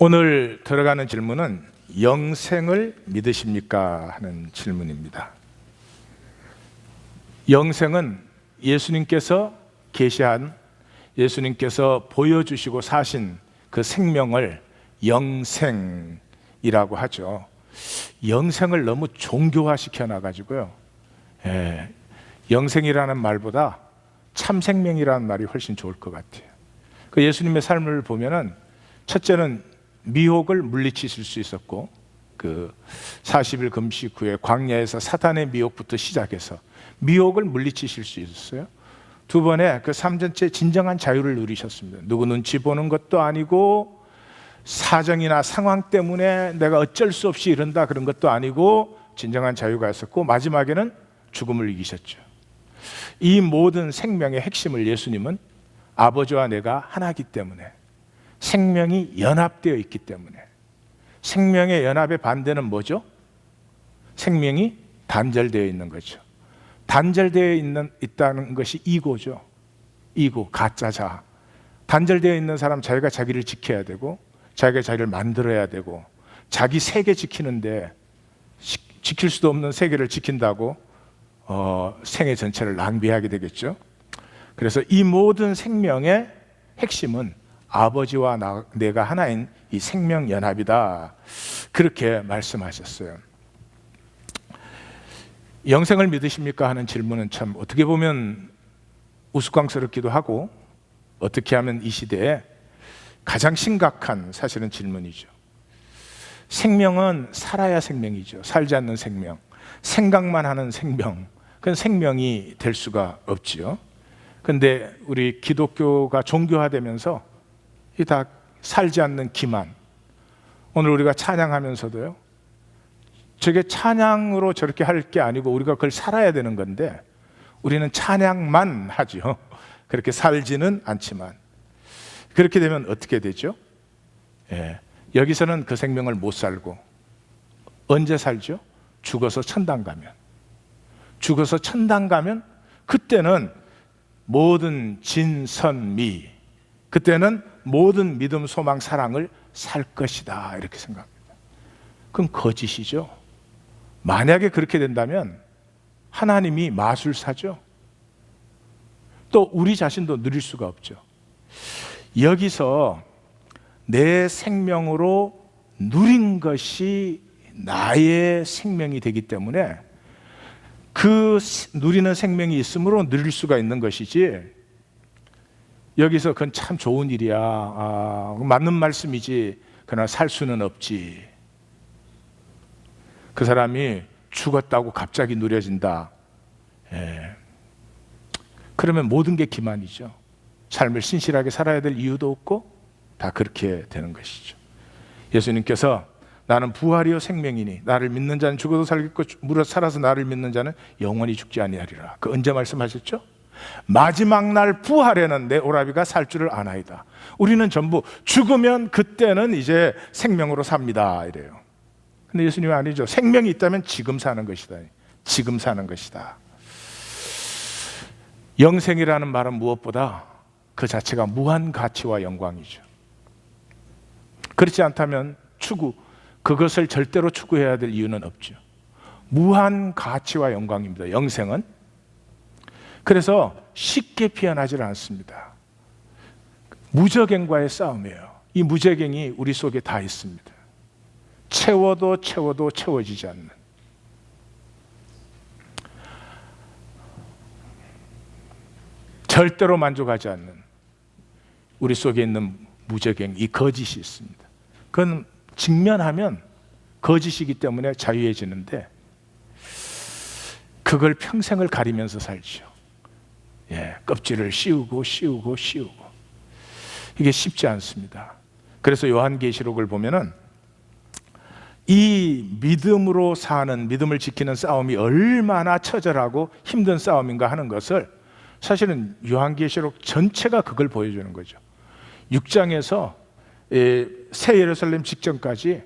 오늘 들어가는 질문은 영생을 믿으십니까? 하는 질문입니다. 영생은 예수님께서 계시한, 예수님께서 보여주시고 사신 그 생명을 영생이라고 하죠. 영생을 너무 종교화시켜 놔가지고요. 영생이라는 말보다 참생명이라는 말이 훨씬 좋을 것 같아요. 그 예수님의 삶을 보면은 첫째는 미혹을 물리치실 수 있었고, 그 40일 금식 후에 광야에서 사탄의 미혹부터 시작해서 미혹을 물리치실 수 있었어요. 두 번에 그 3전째 진정한 자유를 누리셨습니다. 누구 눈치 보는 것도 아니고, 사정이나 상황 때문에 내가 어쩔 수 없이 이런다 그런 것도 아니고, 진정한 자유가 있었고, 마지막에는 죽음을 이기셨죠. 이 모든 생명의 핵심을 예수님은 아버지와 내가 하나이기 때문에, 생명이 연합되어 있기 때문에, 생명의 연합의 반대는 뭐죠? 생명이 단절되어 있는 거죠. 단절되어 있다는 것이 이고죠. 이고, 가짜 자아. 단절되어 있는 사람, 자기가 자기를 지켜야 되고, 자기가 자기를 만들어야 되고, 자기 세계 지키는데 지킬 수도 없는 세계를 지킨다고 생애 전체를 낭비하게 되겠죠. 그래서 이 모든 생명의 핵심은 아버지와 내가 하나인 이 생명연합이다, 그렇게 말씀하셨어요. 영생을 믿으십니까? 하는 질문은 참 어떻게 보면 우스꽝스럽기도 하고, 어떻게 하면 이 시대에 가장 심각한 사실은 질문이죠. 생명은 살아야 생명이죠. 살지 않는 생명, 생각만 하는 생명, 그건 생명이 될 수가 없지요. 그런데 우리 기독교가 종교화되면서 이 다 살지 않는 기만. 오늘 우리가 찬양하면서도요, 저게 찬양으로 저렇게 할 게 아니고 우리가 그걸 살아야 되는 건데, 우리는 찬양만 하죠. 그렇게 살지는 않지만. 그렇게 되면 어떻게 되죠? 여기서는 그 생명을 못 살고 언제 살죠? 죽어서 천당 가면. 죽어서 천당 가면 그때는 모든 진선미, 그때는 모든 믿음, 소망, 사랑을 살 것이다, 이렇게 생각합니다. 그럼 거짓이죠. 만약에 그렇게 된다면 하나님이 마술사죠. 또 우리 자신도 누릴 수가 없죠. 여기서 내 생명으로 누린 것이 나의 생명이 되기 때문에 그 누리는 생명이 있으므로 누릴 수가 있는 것이지, 여기서 그건 참 좋은 일이야, 맞는 말씀이지, 그러나 살 수는 없지, 그 사람이 죽었다고 갑자기 누려진다, 그러면 모든 게 기만이죠. 삶을 신실하게 살아야 될 이유도 없고 다 그렇게 되는 것이죠. 예수님께서 나는 부활이요 생명이니 나를 믿는 자는 죽어도 살겠고 무릇 살아서 나를 믿는 자는 영원히 죽지 아니하리라. 그 언제 말씀하셨죠? 마지막 날 부활에는 내 오라비가 살 줄을 아나이다. 우리는 전부 죽으면 그때는 이제 생명으로 삽니다, 이래요. 근데 예수님은 아니죠. 생명이 있다면 지금 사는 것이다. 지금 사는 것이다. 영생이라는 말은 무엇보다 그 자체가 무한 가치와 영광이죠. 그렇지 않다면 그것을 절대로 추구해야 될 이유는 없죠. 무한 가치와 영광입니다, 영생은. 그래서 쉽게 피어나질 않습니다. 무저갱과의 싸움이에요. 이 무저갱이 우리 속에 다 있습니다. 채워도 채워도 채워지지 않는, 절대로 만족하지 않는 우리 속에 있는 무저갱, 이 거짓이 있습니다. 그건 직면하면 거짓이기 때문에 자유해지는데, 그걸 평생을 가리면서 살죠. 껍질을 씌우고 이게 쉽지 않습니다. 그래서 요한계시록을 보면은 이 믿음으로 사는, 믿음을 지키는 싸움이 얼마나 처절하고 힘든 싸움인가 하는 것을, 사실은 요한계시록 전체가 그걸 보여주는 거죠. 6장에서 새 예루살렘 직전까지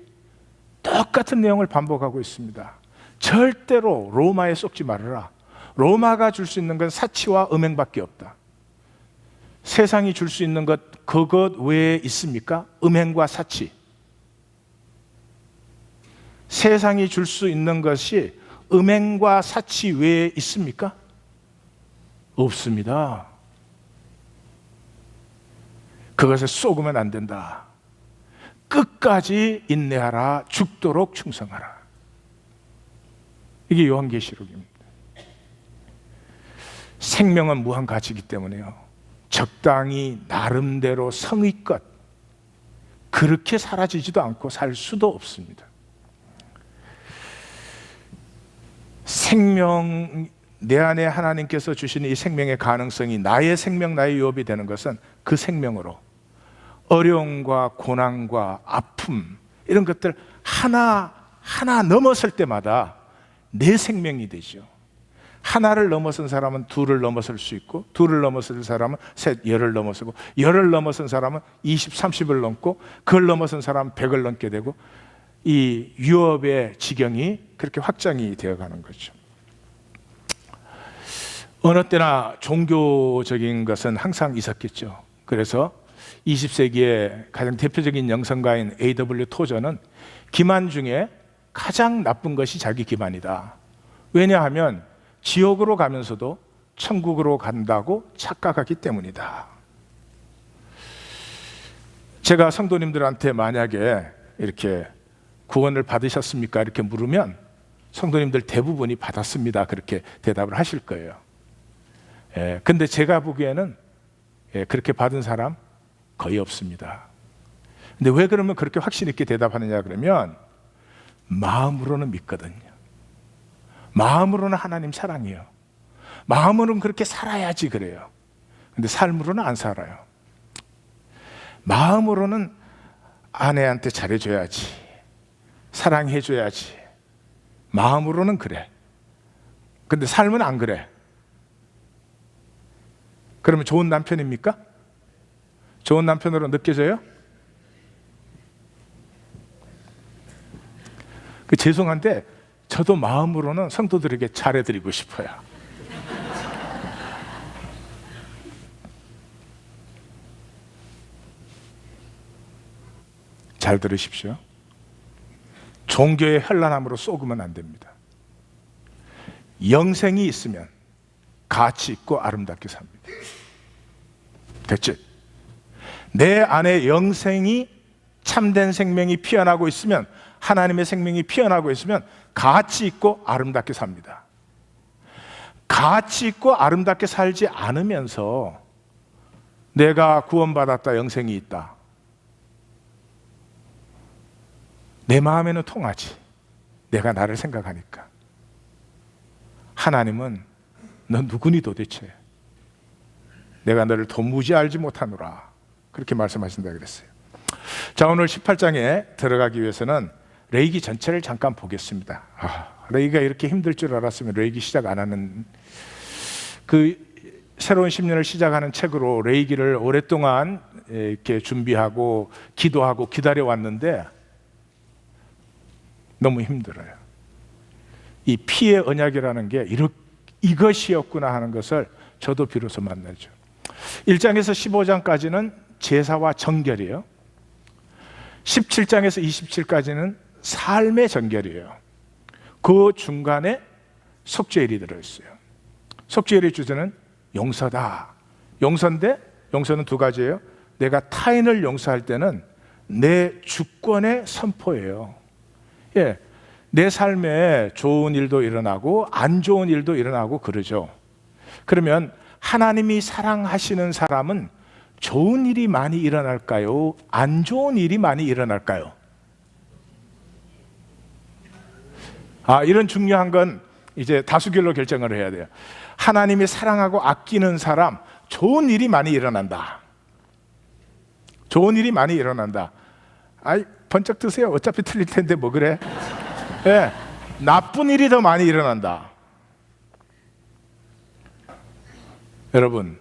똑같은 내용을 반복하고 있습니다. 절대로 로마에 속지 말아라. 로마가 줄 수 있는 건 사치와 음행밖에 없다. 세상이 줄 수 있는 것, 그것 외에 있습니까? 음행과 사치. 세상이 줄 수 있는 것이 음행과 사치 외에 있습니까? 없습니다. 그것에 쏘으면 안 된다. 끝까지 인내하라. 죽도록 충성하라. 이게 요한계시록입니다. 생명은 무한 가치이기 때문에요, 적당히 나름대로 성의껏 그렇게 사라지지도 않고 살 수도 없습니다. 생명, 내 안에 하나님께서 주시는 이 생명의 가능성이 나의 생명, 나의 유업이 되는 것은 그 생명으로 어려움과 고난과 아픔, 이런 것들 하나 넘었을 때마다 내 생명이 되죠. 하나를 넘어선 사람은 둘을 넘어설 수 있고, 둘을 넘어선 사람은 셋, 열을 넘어서고, 열을 넘어선 사람은 20, 30을 넘고, 그걸 넘어선 사람은 100을 넘게 되고, 이 유업의 지경이 그렇게 확장이 되어가는 거죠. 어느 때나 종교적인 것은 항상 있었겠죠. 그래서 20세기의 가장 대표적인 영성가인 A.W. 토저는 기만 중에 가장 나쁜 것이 자기 기만이다. 왜냐하면 지옥으로 가면서도 천국으로 간다고 착각하기 때문이다. 제가 성도님들한테 만약에 이렇게 구원을 받으셨습니까? 이렇게 물으면 성도님들 대부분이 받았습니다. 그렇게 대답을 하실 거예요. 근데 제가 보기에는 그렇게 받은 사람 거의 없습니다. 근데 왜 그러면 그렇게 확신 있게 대답하느냐 그러면 마음으로는 믿거든요. 마음으로는 하나님 사랑해요. 마음으로는 그렇게 살아야지 그래요. 근데 삶으로는 안 살아요. 마음으로는 아내한테 잘해줘야지, 사랑해줘야지, 마음으로는 그래. 근데 삶은 안 그래. 그러면 좋은 남편입니까? 좋은 남편으로 느껴져요? 죄송한데 저도 마음으로는 성도들에게 잘해드리고 싶어요. 잘 들으십시오. 종교의 현란함으로 쏘으면 안 됩니다. 영생이 있으면 가치 있고 아름답게 삽니다. 됐지? 내 안에 영생이, 참된 생명이 피어나고 있으면, 하나님의 생명이 피어나고 있으면 가치 있고 아름답게 삽니다. 가치 있고 아름답게 살지 않으면서 내가 구원받았다, 영생이 있다, 내 마음에는 통하지. 내가 나를 생각하니까. 하나님은 너 누구니 도대체? 내가 너를 도무지 알지 못하노라. 그렇게 말씀하신다 그랬어요. 자, 오늘 18장에 들어가기 위해서는 레위기 전체를 잠깐 보겠습니다. 레위기가 이렇게 힘들 줄 알았으면 레위기 시작 안 하는, 그 새로운 10년을 시작하는 책으로 레위기를 오랫동안 이렇게 준비하고 기도하고 기다려 왔는데 너무 힘들어요. 이 피의 언약이라는 게 이것이었구나 하는 것을 저도 비로소 만나죠. 1장에서 15장까지는 제사와 정결이에요. 17장에서 27까지는 삶의 정결이에요. 그 중간에 속죄일이 들어있어요. 속죄일의 주제는 용서다. 용서인데, 용서는 두 가지예요. 내가 타인을 용서할 때는 내 주권의 선포예요. 내 삶에 좋은 일도 일어나고 안 좋은 일도 일어나고 그러죠. 그러면 하나님이 사랑하시는 사람은 좋은 일이 많이 일어날까요? 안 좋은 일이 많이 일어날까요? 이런 중요한 건 이제 다수결로 결정을 해야 돼요. 하나님이 사랑하고 아끼는 사람, 좋은 일이 많이 일어난다. 좋은 일이 많이 일어난다. 번쩍 드세요. 어차피 틀릴 텐데 뭐 그래? 나쁜 일이 더 많이 일어난다. 여러분,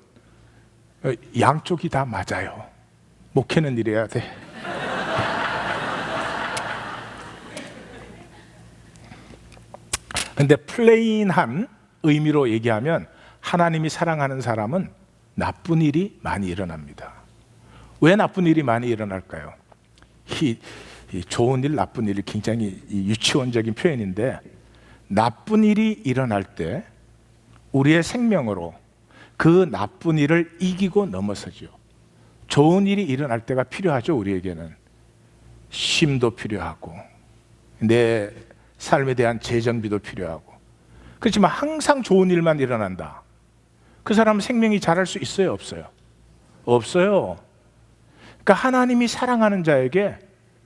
양쪽이 다 맞아요. 목회는 이래야 돼. 근데 플레인한 의미로 얘기하면 하나님이 사랑하는 사람은 나쁜 일이 많이 일어납니다. 왜 나쁜 일이 많이 일어날까요? 이 좋은 일, 나쁜 일이 굉장히 이 유치원적인 표현인데, 나쁜 일이 일어날 때 우리의 생명으로 그 나쁜 일을 이기고 넘어서죠. 좋은 일이 일어날 때가 필요하죠. 우리에게는 쉼도 필요하고 내 삶에 대한 재정비도 필요하고. 그렇지만 항상 좋은 일만 일어난다, 그 사람은 생명이 자랄 수 있어요, 없어요? 없어요. 그러니까 하나님이 사랑하는 자에게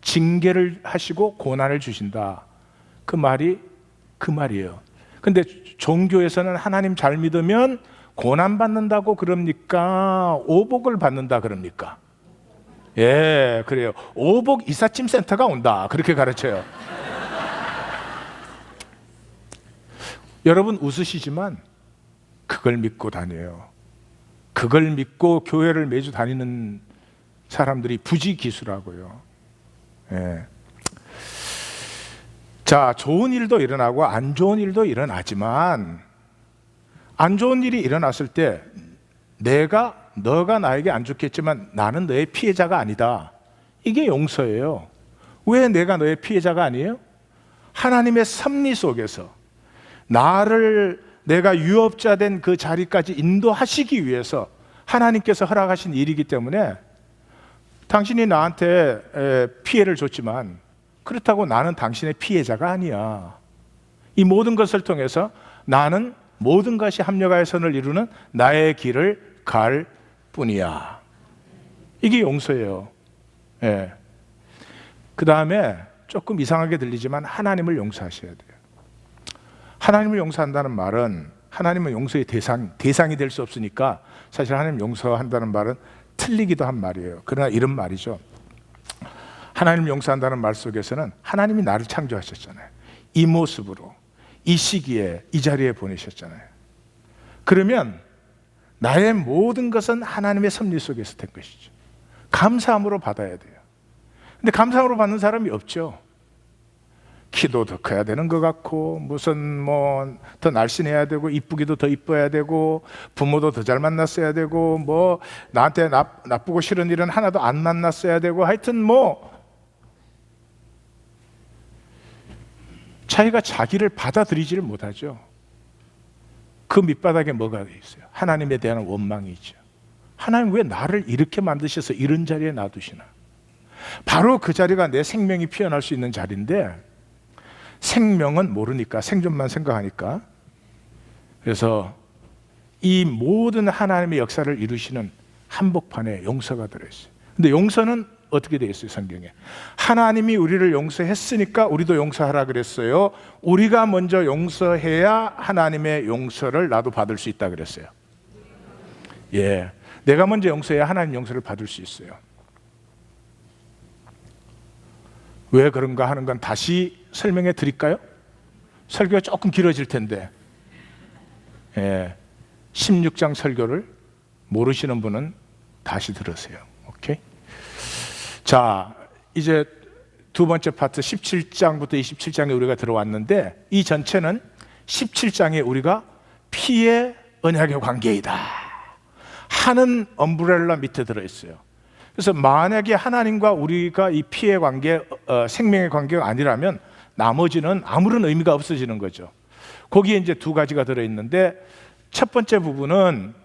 징계를 하시고 고난을 주신다, 그 말이 그 말이에요. 근데 종교에서는 하나님 잘 믿으면 고난 받는다고 그럽니까? 오복을 받는다 그럽니까? 예, 그래요. 오복 이삿짐 센터가 온다, 그렇게 가르쳐요. 여러분 웃으시지만 그걸 믿고 다녀요. 그걸 믿고 교회를 매주 다니는 사람들이 부지기수라고요. 예. 자, 좋은 일도 일어나고 안 좋은 일도 일어나지만, 안 좋은 일이 일어났을 때 너가 나에게 안 좋겠지만 나는 너의 피해자가 아니다, 이게 용서예요. 왜 내가 너의 피해자가 아니에요? 하나님의 섭리 속에서 나를, 내가 유업자 된 그 자리까지 인도하시기 위해서 하나님께서 허락하신 일이기 때문에, 당신이 나한테 피해를 줬지만 그렇다고 나는 당신의 피해자가 아니야. 이 모든 것을 통해서 나는 모든 것이 합력하여 선을 이루는 나의 길을 갈 뿐이야. 이게 용서예요. 예. 그 다음에 조금 이상하게 들리지만 하나님을 용서하셔야 돼요. 하나님을 용서한다는 말은, 하나님은 용서의 대상이 될 수 없으니까 사실 하나님 용서한다는 말은 틀리기도 한 말이에요. 그러나 이런 말이죠. 하나님을 용서한다는 말 속에서는 하나님이 나를 창조하셨잖아요. 이 모습으로, 이 시기에, 이 자리에 보내셨잖아요. 그러면 나의 모든 것은 하나님의 섭리 속에서 된 것이죠. 감사함으로 받아야 돼요. 근데 감사함으로 받는 사람이 없죠. 키도 더 커야 되는 것 같고, 무슨 뭐 더 날씬해야 되고, 이쁘기도 더 이뻐야 되고, 부모도 더 잘 만났어야 되고, 뭐 나한테 나쁘고 싫은 일은 하나도 안 만났어야 되고, 하여튼 뭐 자기가 자기를 받아들이지를 못하죠. 그 밑바닥에 뭐가 있어요? 하나님에 대한 원망이죠. 하나님 왜 나를 이렇게 만드셔서 이런 자리에 놔두시나? 바로 그 자리가 내 생명이 피어날 수 있는 자리인데, 생명은 모르니까, 생존만 생각하니까. 그래서 이 모든 하나님의 역사를 이루시는 한복판에 용서가 들어있어요. 근데 용서는 어떻게 되어 있어요? 성경에 하나님이 우리를 용서했으니까 우리도 용서하라 그랬어요. 우리가 먼저 용서해야 하나님의 용서를 나도 받을 수 있다 그랬어요. 예, 내가 먼저 용서해야 하나님 용서를 받을 수 있어요. 왜 그런가 하는 건 다시 설명해 드릴까요? 설교가 조금 길어질 텐데, 16장 설교를 모르시는 분은 다시 들으세요. 오케이? 자, 이제 두 번째 파트 17장부터 27장에 우리가 들어왔는데, 이 전체는 17장에 우리가 피의 언약의 관계이다 하는 엄브렐라 밑에 들어있어요. 그래서 만약에 하나님과 우리가 이 피의 관계, 생명의 관계가 아니라면 나머지는 아무런 의미가 없어지는 거죠. 거기에 이제 두 가지가 들어있는데, 첫 번째 부분은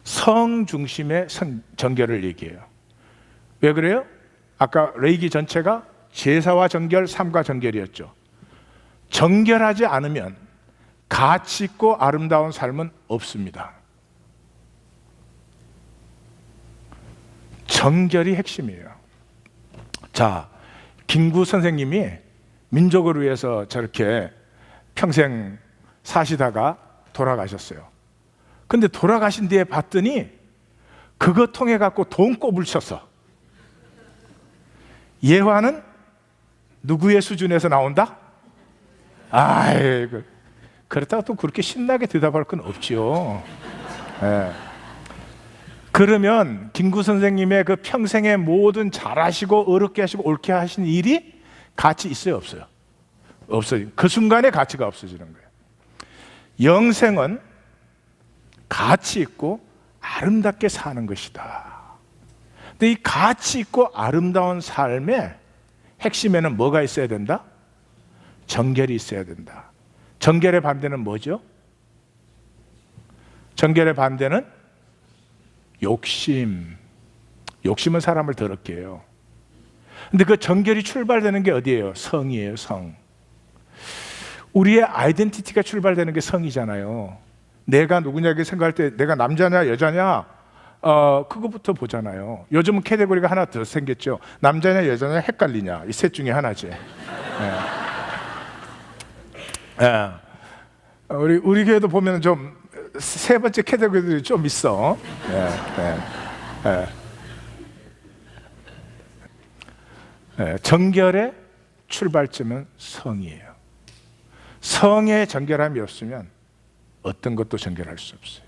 성 중심의 정결을 얘기해요. 왜 그래요? 아까 레위기 전체가 제사와 정결, 삶과 정결이었죠. 정결하지 않으면 가치 있고 아름다운 삶은 없습니다. 정결이 핵심이에요. 자, 김구 선생님이 민족을 위해서 저렇게 평생 사시다가 돌아가셨어요. 근데 돌아가신 뒤에 봤더니 그거 통해 갖고 돈 꼽을 쳤어. 예화는 누구의 수준에서 나온다? 아이고, 그렇다고 또 그렇게 신나게 대답할 건 없죠. 예. 그러면 김구 선생님의 그 평생의 모든 잘하시고 어렵게 하시고 옳게 하신 일이 가치 있어요, 없어요? 없어요. 그 순간에 가치가 없어지는 거예요. 영생은 가치 있고 아름답게 사는 것이다. 근데 이 가치 있고 아름다운 삶에 핵심에는 뭐가 있어야 된다? 정결이 있어야 된다. 정결의 반대는 뭐죠? 정결의 반대는 욕심. 욕심은 사람을 더럽게 해요. 근데 그 정결이 출발되는 게 어디예요? 성이에요, 성. 우리의 아이덴티티가 출발되는 게 성이잖아요. 내가 누구냐 생각할 때 내가 남자냐 여자냐 그거부터 보잖아요. 요즘은 캐테고리가 하나 더 생겼죠. 남자냐 여자냐 헷갈리냐, 이 셋 중에 하나지. 우리 교회도 보면 좀 세 번째 캐테고리들이 좀 있어. 정결의 출발점은 성이에요. 성의 정결함이 없으면 어떤 것도 정결할 수 없어요.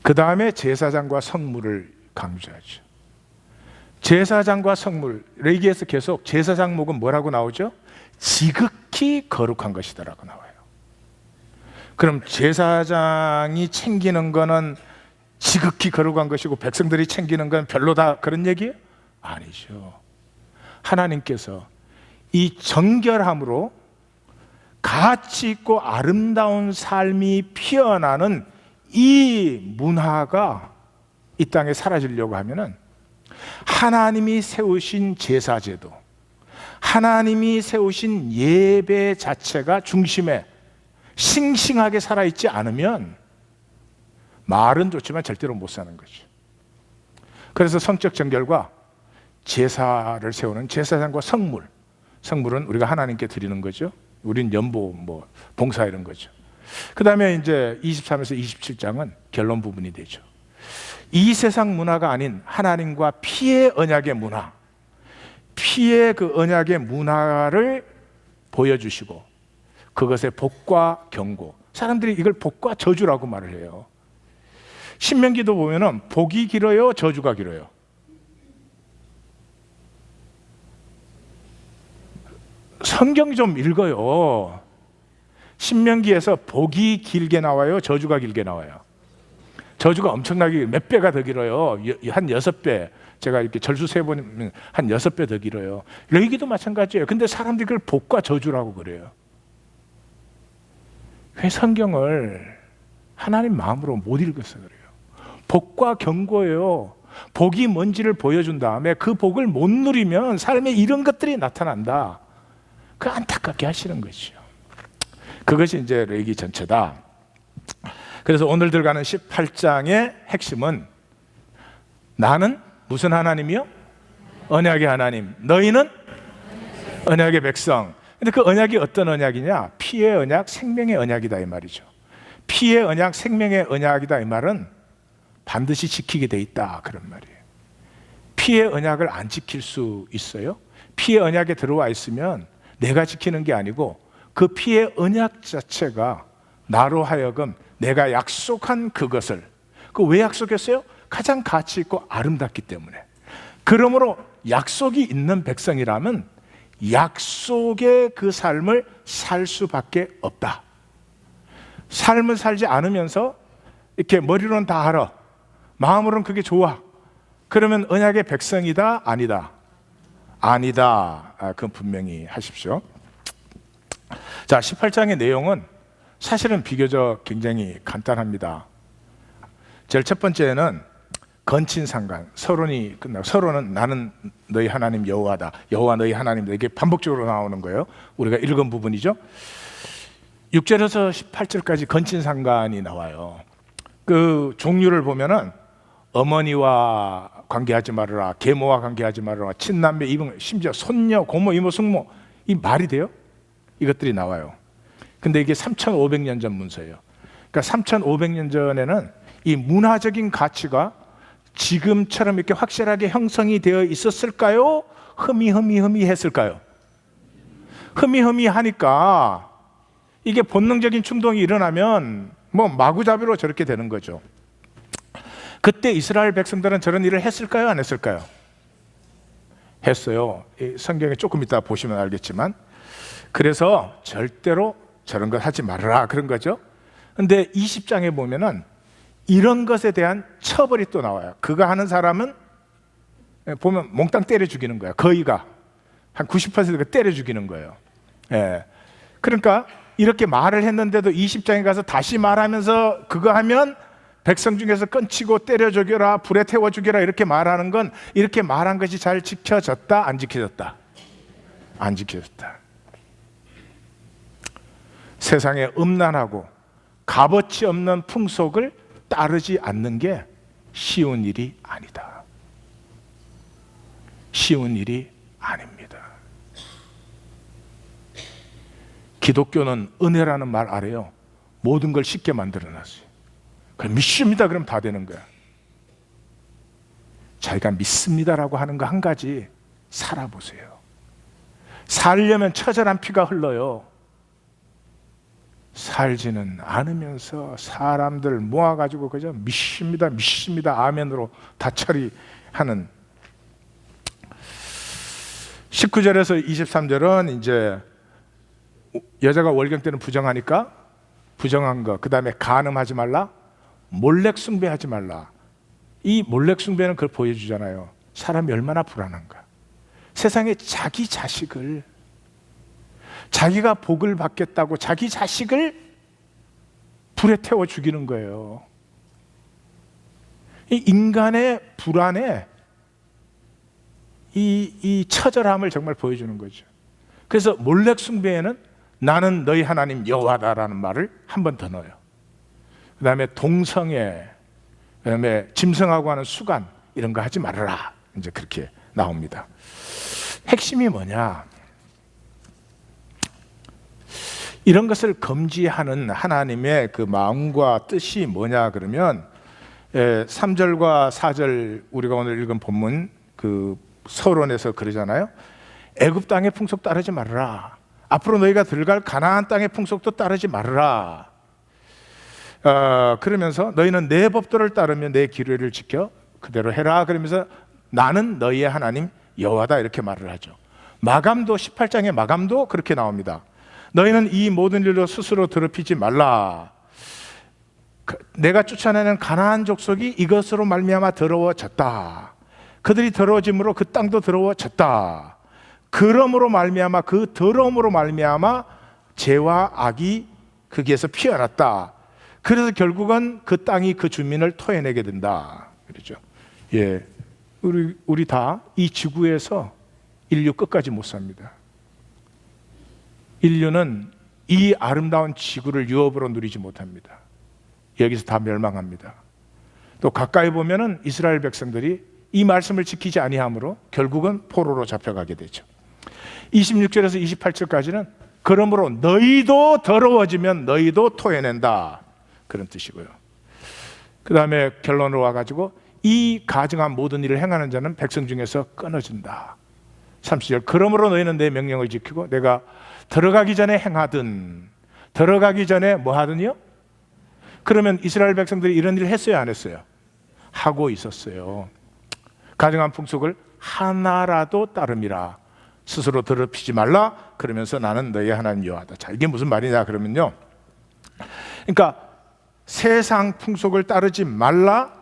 그 다음에 제사장과 성물을 강조하죠. 제사장과 성물, 레위기에서 계속 제사장목은 뭐라고 나오죠? 지극히 거룩한 것이다라고 나와요. 그럼 제사장이 챙기는 거는 지극히 거룩한 것이고 백성들이 챙기는 건 별로다, 그런 얘기예요? 아니죠. 하나님께서 이 정결함으로 가치 있고 아름다운 삶이 피어나는 이 문화가 이 땅에 사라지려고 하면은 하나님이 세우신 제사제도, 하나님이 세우신 예배 자체가 중심에 싱싱하게 살아있지 않으면 말은 좋지만 절대로 못 사는 거죠. 그래서 성적 정결과 제사를 세우는 제사장과 성물, 성물은 우리가 하나님께 드리는 거죠. 우린 연보, 봉사 이런 거죠. 그 다음에 이제 23에서 27장은 결론 부분이 되죠. 이 세상 문화가 아닌 하나님과 피의 언약의 문화, 피의 그 언약의 문화를 보여주시고 그것의 복과 경고. 사람들이 이걸 복과 저주라고 말을 해요. 신명기도 보면은 복이 길어요, 저주가 길어요? 성경 좀 읽어요. 신명기에서 복이 길게 나와요, 저주가 길게 나와요? 저주가 엄청나게 몇 배가 더 길어요. 한 6배. 제가 이렇게 절수 세보면 한 6배 더 길어요. 레위기도 마찬가지예요. 근데 사람들이 그걸 복과 저주라고 그래요. 왜 성경을 하나님 마음으로 못 읽어서 그래요? 복과 경고예요. 복이 뭔지를 보여준 다음에 그 복을 못 누리면 삶에 이런 것들이 나타난다. 그 안타깝게 하시는 거죠. 그것이 이제 레위기 전체다. 그래서 오늘 들어가는 18장의 핵심은 나는 무슨 하나님이요? 언약의 하나님. 너희는 언약의 백성. 근데 그 언약이 어떤 언약이냐? 피의 언약, 생명의 언약이다 이 말이죠. 피의 언약, 생명의 언약이다 이 말은 반드시 지키게 돼 있다 그런 말이에요. 피의 언약을 안 지킬 수 있어요? 피의 언약에 들어와 있으면 내가 지키는 게 아니고 그 피의 언약 자체가 나로 하여금 내가 약속한 그것을, 그 왜 약속했어요? 가장 가치 있고 아름답기 때문에. 그러므로 약속이 있는 백성이라면 약속의 그 삶을 살 수밖에 없다. 삶을 살지 않으면서 이렇게 머리로는 다 알아, 마음으로는 그게 좋아, 그러면 언약의 백성이다? 아니다? 아니다. 그건 분명히 하십시오. 자, 18장의 내용은 사실은 비교적 굉장히 간단합니다. 제일 첫 번째는 건친상간, 서론이 끝나고, 서론은 나는 너희 하나님 여호와다, 여호와 너희 하나님다, 이게 반복적으로 나오는 거예요. 우리가 읽은 부분이죠. 6절에서 18절까지 건친상간이 나와요. 그 종류를 보면은 어머니와 관계하지 말아라, 계모와 관계하지 말아라, 친남매, 이분, 심지어 손녀, 고모, 이모, 숙모, 이 말이 돼요? 이것들이 나와요. 근데 이게 3,500년 전 문서예요. 그러니까 3,500년 전에는 이 문화적인 가치가 지금처럼 이렇게 확실하게 형성이 되어 있었을까요? 흐미흐미 했을까요? 흐미흐미 하니까 이게 본능적인 충동이 일어나면 마구잡이로 저렇게 되는 거죠. 그때 이스라엘 백성들은 저런 일을 했을까요? 안 했을까요? 했어요. 성경에 조금 이따 보시면 알겠지만, 그래서 절대로 저런 것 하지 말아라 그런 거죠. 근데 20장에 보면은 이런 것에 대한 처벌이 또 나와요. 그거 하는 사람은 보면 몽땅 때려 죽이는 거야. 거의가 한 90%가 때려 죽이는 거예요. 예. 그러니까 이렇게 말을 했는데도 20장에 가서 다시 말하면서 그거 하면 백성 중에서 끊치고 때려 죽여라, 불에 태워 죽여라 이렇게 말하는 건, 이렇게 말한 것이 잘 지켜졌다, 안 지켜졌다? 안 지켜졌다. 세상에 음란하고 값어치 없는 풍속을 따르지 않는 게 쉬운 일이 아니다. 쉬운 일이 아닙니다. 기독교는 은혜라는 말 아래요, 모든 걸 쉽게 만들어놨어요. 그럼 믿습니다 그럼 다 되는 거야. 자기가 믿습니다라고 하는 거 한 가지 살아보세요. 살려면 처절한 피가 흘러요. 살지는 않으면서 사람들 모아가지고 그저 믿습니다 믿습니다 아멘으로 다 처리하는. 19절에서 23절은 이제 여자가 월경 때는 부정하니까 부정한 거, 그 다음에 간음하지 말라, 몰래 숭배하지 말라. 이 몰래 숭배는 그걸 보여주잖아요. 사람이 얼마나 불안한가. 세상에 자기 자식을, 자기가 복을 받겠다고 자기 자식을 불에 태워 죽이는 거예요. 이 인간의 불안에 이 처절함을 정말 보여주는 거죠. 그래서 몰래 숭배에는 나는 너희 하나님 여호와다라는 말을 한 번 더 넣어요. 그 다음에 동성애, 그 다음에 짐승하고 하는 수간 이런 거 하지 말아라, 이제 그렇게 나옵니다. 핵심이 뭐냐? 이런 것을 금지하는 하나님의 그 마음과 뜻이 뭐냐 그러면 3절과 4절 우리가 오늘 읽은 본문 그 서론에서 그러잖아요. 애굽 땅의 풍속 따르지 말아라. 앞으로 너희가 들어갈 가나안 땅의 풍속도 따르지 말아라. 그러면서 너희는 내 법도를 따르며 내 규례를 지켜 그대로 해라. 그러면서 나는 너희의 하나님 여호와다 이렇게 말을 하죠. 마감도 18장의 마감도 그렇게 나옵니다. 너희는 이 모든 일로 스스로 더럽히지 말라. 내가 쫓아내는 가나안 족속이 이것으로 말미암아 더러워졌다. 그들이 더러워짐으로 그 땅도 더러워졌다. 그러므로 말미암아, 그 더러움으로 말미암아 죄와 악이 거기에서 피어났다. 그래서 결국은 그 땅이 그 주민을 토해내게 된다. 그렇죠. 예, 우리 다 이 지구에서 인류 끝까지 못 삽니다. 인류는 이 아름다운 지구를 유업으로 누리지 못합니다. 여기서 다 멸망합니다. 또 가까이 보면은 이스라엘 백성들이 이 말씀을 지키지 아니함으로 결국은 포로로 잡혀가게 되죠. 26절에서 28절까지는 그러므로 너희도 더러워지면 너희도 토해낸다, 그런 뜻이고요. 그 다음에 결론으로 와가지고 이 가증한 모든 일을 행하는 자는 백성 중에서 끊어진다. 30절 그러므로 너희는 내 명령을 지키고 내가 들어가기 전에 행하든, 들어가기 전에 뭐 하든요? 그러면 이스라엘 백성들이 이런 일을 했어요, 안 했어요? 하고 있었어요. 가증한 풍속을 하나라도 따름이라. 스스로 더럽히지 말라. 그러면서 나는 너희 하나님 여호와다. 자, 이게 무슨 말이냐 그러면요, 그러니까 세상 풍속을 따르지 말라,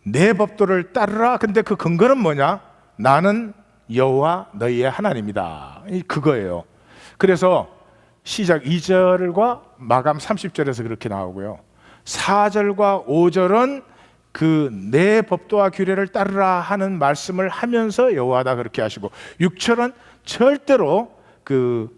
내 법도를 따르라. 근데 그 근거는 뭐냐? 나는 여호와 너희의 하나님이다. 그거예요. 그래서 시작 2절과 마감 30절에서 그렇게 나오고요, 4절과 5절은 그 내 법도와 규례를 따르라 하는 말씀을 하면서 여호와다 그렇게 하시고, 6절은 절대로 그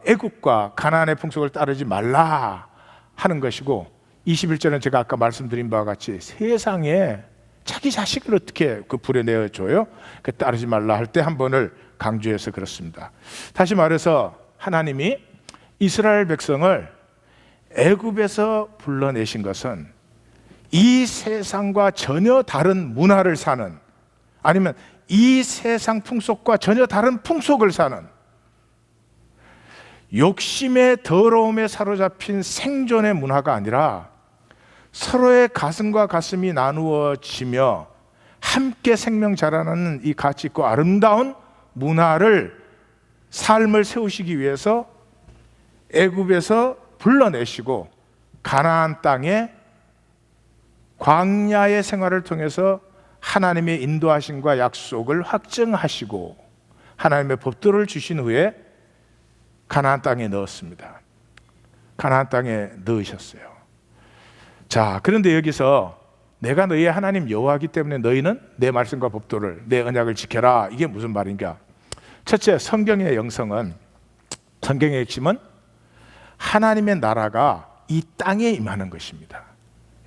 애국과 가나안의 풍속을 따르지 말라 하는 것이고, 21절은 제가 아까 말씀드린 바와 같이 세상에 자기 자식을 어떻게 그 불에 내어줘요? 그 따르지 말라 할 때 한 번을 강조해서 그렇습니다. 다시 말해서 하나님이 이스라엘 백성을 애굽에서 불러내신 것은 이 세상과 전혀 다른 문화를 사는, 아니면 이 세상 풍속과 전혀 다른 풍속을 사는, 욕심의 더러움에 사로잡힌 생존의 문화가 아니라 서로의 가슴과 가슴이 나누어지며 함께 생명 자라나는 이 가치 있고 아름다운 문화를, 삶을 세우시기 위해서 애굽에서 불러내시고 가나안 땅에 광야의 생활을 통해서 하나님의 인도하심과 약속을 확증하시고 하나님의 법도를 주신 후에 가나안 땅에 넣었습니다. 가나안 땅에 넣으셨어요. 자, 그런데 여기서 내가 너희의 하나님 여호와이기 때문에 너희는 내 말씀과 법도를, 내 언약을 지켜라. 이게 무슨 말인가? 첫째, 성경의 영성은, 성경의 핵심은 하나님의 나라가 이 땅에 임하는 것입니다.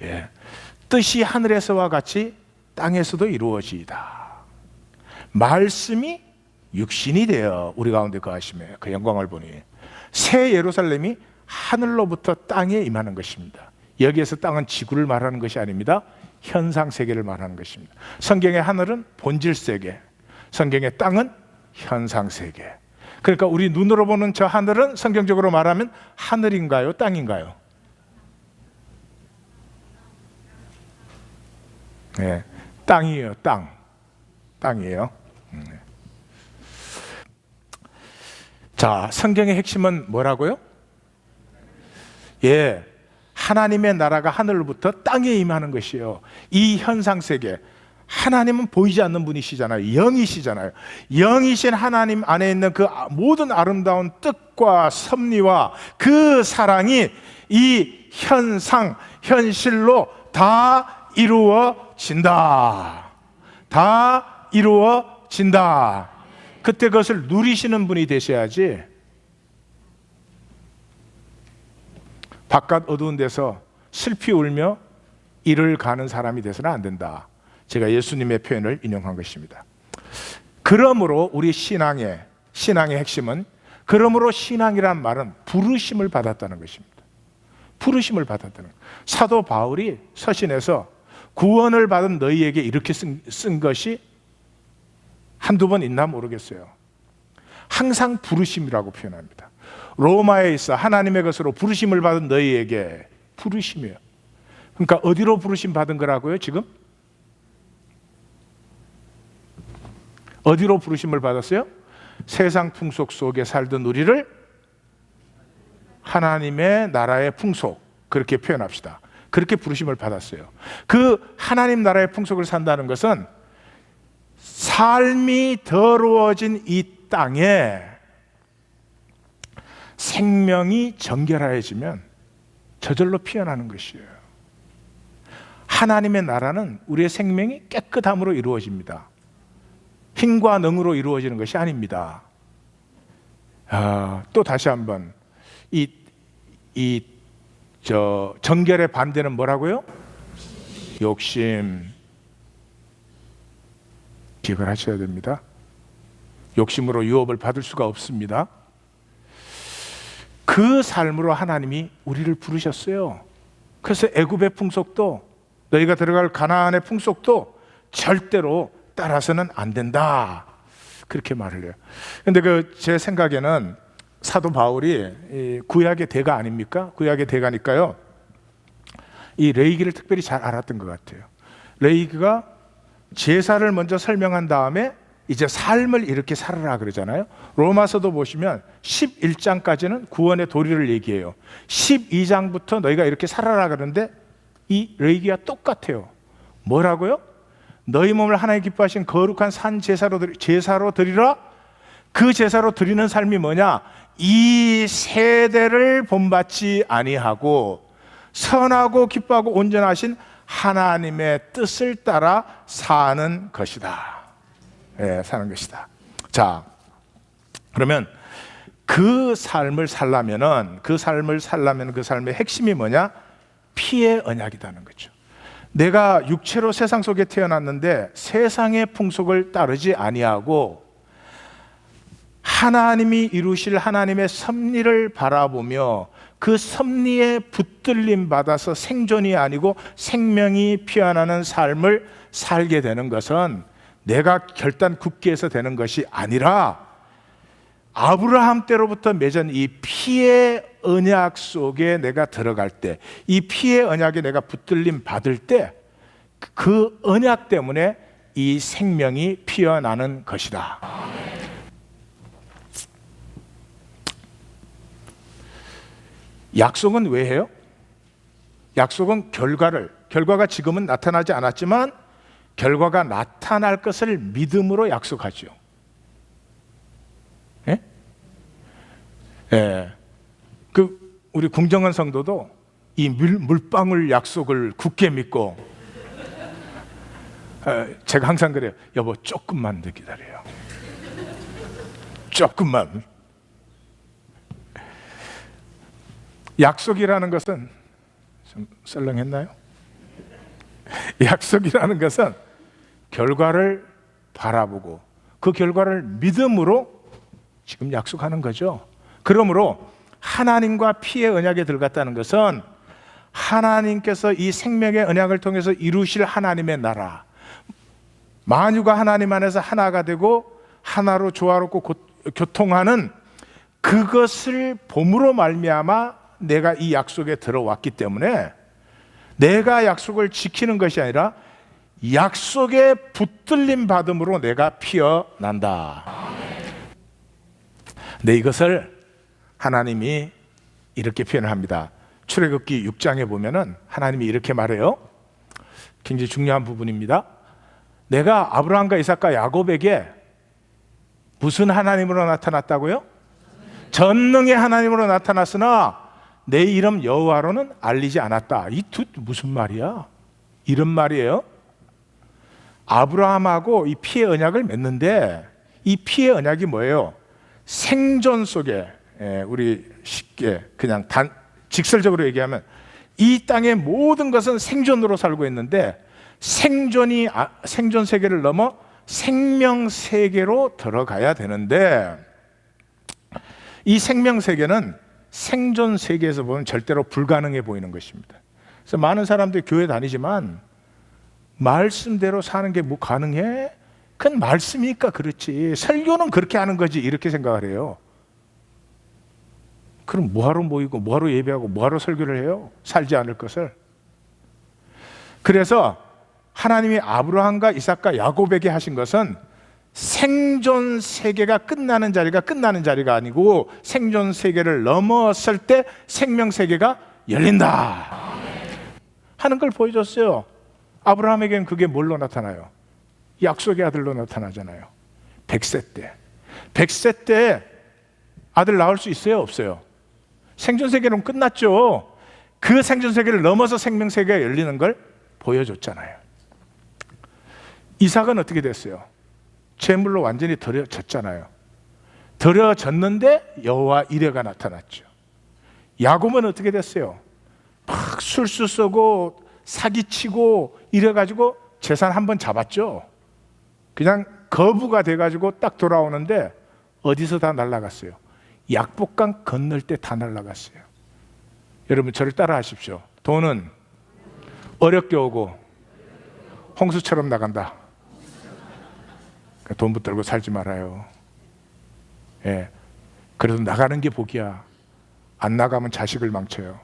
예. 뜻이 하늘에서와 같이 땅에서도 이루어지이다. 말씀이 육신이 되어 우리 가운데 거하시며 그 영광을 보니 새 예루살렘이 하늘로부터 땅에 임하는 것입니다. 여기에서 땅은 지구를 말하는 것이 아닙니다. 현상 세계를 말하는 것입니다. 성경의 하늘은 본질 세계, 성경의 땅은 현상 세계. 그러니까 우리 눈으로 보는 저 하늘은 성경적으로 말하면 하늘인가요? 땅인가요? 네, 땅이에요. 땅이에요. 자, 성경의 핵심은 뭐라고요? 예, 하나님의 나라가 하늘로부터 땅에 임하는 것이에요. 이 현상 세계, 하나님은 보이지 않는 분이시잖아요. 영이시잖아요. 영이신 하나님 안에 있는 그 모든 아름다운 뜻과 섭리와 그 사랑이 이 현상, 현실로 다 이루어진다. 다 이루어진다. 그때 그것을 누리시는 분이 되셔야지, 바깥 어두운 데서 슬피 울며 이를 가는 사람이 돼서는 안 된다. 제가 예수님의 표현을 인용한 것입니다. 그러므로 우리 신앙의 핵심은, 그러므로 신앙이란 말은 부르심을 받았다는 것입니다. 부르심을 받았다는 것. 사도 바울이 서신에서 구원을 받은 너희에게 이렇게 쓴 것이 한두 번 있나 모르겠어요. 항상 부르심이라고 표현합니다. 로마에 있어 하나님의 것으로 부르심을 받은 너희에게, 부르심이에요. 그러니까 어디로 부르심 받은 거라고요? 지금 어디로 부르심을 받았어요? 세상 풍속 속에 살던 우리를 하나님의 나라의 풍속, 그렇게 표현합시다. 그렇게 부르심을 받았어요. 그 하나님 나라의 풍속을 산다는 것은 삶이 더러워진 이 땅에 생명이 정결해지면 저절로 피어나는 것이에요. 하나님의 나라는 우리의 생명이 깨끗함으로 이루어집니다. 힘과 능으로 이루어지는 것이 아닙니다. 또 다시 한번 정결의 반대는 뭐라고요? 욕심. 기억을 하셔야 됩니다. 욕심으로 유업을 받을 수가 없습니다. 그 삶으로 하나님이 우리를 부르셨어요. 그래서 애굽의 풍속도, 너희가 들어갈 가나안의 풍속도 절대로 따라서는 안 된다, 그렇게 말을 해요. 근데 제 생각에는 사도 바울이 구약의 대가 아닙니까? 구약의 대가니까요, 이 레위기를 특별히 잘 알았던 것 같아요. 레위기가 제사를 먼저 설명한 다음에 이제 삶을 이렇게 살아라 그러잖아요. 로마서도 보시면 11장까지는 구원의 도리를 얘기해요. 12장부터 너희가 이렇게 살아라 그러는데 이 레위기와 똑같아요. 뭐라고요? 너희 몸을 하나님 기뻐하신 거룩한 산 제사로 드리라. 그 제사로 드리는 삶이 뭐냐? 이 세대를 본받지 아니하고 선하고 기뻐하고 온전하신 하나님의 뜻을 따라 사는 것이다. 예, 사는 것이다. 자, 그러면 그 삶을 살려면은, 그 삶의 핵심이 뭐냐? 피의 언약이라는 거죠. 내가 육체로 세상 속에 태어났는데 세상의 풍속을 따르지 아니하고 하나님이 이루실 하나님의 섭리를 바라보며 그 섭리에 붙들림 받아서 생존이 아니고 생명이 피어나는 삶을 살게 되는 것은 내가 결단 굳게 해서 되는 것이 아니라 아브라함 때로부터 맺은 이 피의 언약 속에 내가 들어갈 때, 이 피의 언약에 내가 붙들림 받을 때 그 언약 때문에 이 생명이 피어나는 것이다. 약속은 왜 해요? 약속은 결과가 지금은 나타나지 않았지만 결과가 나타날 것을 믿음으로 약속하죠. 예? 예. 우리 궁정한 성도도 이 물방울 약속을 굳게 믿고, 제가 항상 그래요. 여보, 조금만 더 기다려요. 조금만. 약속이라는 것은, 좀 썰렁했나요? 약속이라는 것은 결과를 바라보고 그 결과를 믿음으로 지금 약속하는 거죠. 그러므로 하나님과 피의 언약에 들어갔다는 것은 하나님께서 이 생명의 언약을 통해서 이루실 하나님의 나라, 만유가 하나님 안에서 하나가 되고 하나로 조화롭고 교통하는 그것을 봄으로 말미암아 내가 이 약속에 들어왔기 때문에 내가 약속을 지키는 것이 아니라 약속에 붙들림 받음으로 내가 피어난다. 네, 이것을 하나님이 이렇게 표현을 합니다. 출애굽기 6장에 보면은 하나님이 이렇게 말해요. 굉장히 중요한 부분입니다. 내가 아브라함과 이삭과 야곱에게 무슨 하나님으로 나타났다고요? 전능의 하나님으로 나타났으나 내 이름 여호와로는 알리지 않았다. 이 무슨 말이야? 이런 말이에요. 아브라함하고 이 피의 언약을 맺는데 이 피의 언약이 뭐예요? 생존 속에, 우리 쉽게 그냥 직설적으로 얘기하면 이 땅의 모든 것은 생존으로 살고 있는데 생존 세계를 넘어 생명 세계로 들어가야 되는데 이 생명 세계는 생존 세계에서 보면 절대로 불가능해 보이는 것입니다. 그래서 많은 사람들이 교회 다니지만 말씀대로 사는 게 뭐 가능해? 그건 말씀이니까 그렇지. 설교는 그렇게 하는 거지. 이렇게 생각을 해요. 그럼 뭐하러 모이고 뭐하러 예배하고 뭐하러 설교를 해요? 살지 않을 것을. 그래서 하나님이 아브라함과 이삭과 야곱에게 하신 것은 생존 세계가 끝나는 자리가 아니고 생존 세계를 넘어섰을 때 생명 세계가 열린다 하는 걸 보여줬어요. 아브라함에게는 그게 뭘로 나타나요? 약속의 아들로 나타나잖아요. 100세 때 아들 낳을 수 있어요? 없어요? 생존 세계는 끝났죠. 그 생존 세계를 넘어서 생명 세계가 열리는 걸 보여줬잖아요. 이삭은 어떻게 됐어요? 제물로 완전히 드려졌잖아요. 드려졌는데 여호와 이레가 나타났죠. 야곱은 어떻게 됐어요? 막 술수 쏘고 사기치고 이래가지고 재산 한번 잡았죠. 그냥 거부가 돼가지고 딱 돌아오는데 어디서 다 날아갔어요? 약복강 건널 때 다 날아갔어요. 여러분 저를 따라 하십시오. 돈은 어렵게 오고 홍수처럼 나간다. 돈 붙들고 살지 말아요. 예. 그래도 나가는 게 복이야. 안 나가면 자식을 망쳐요.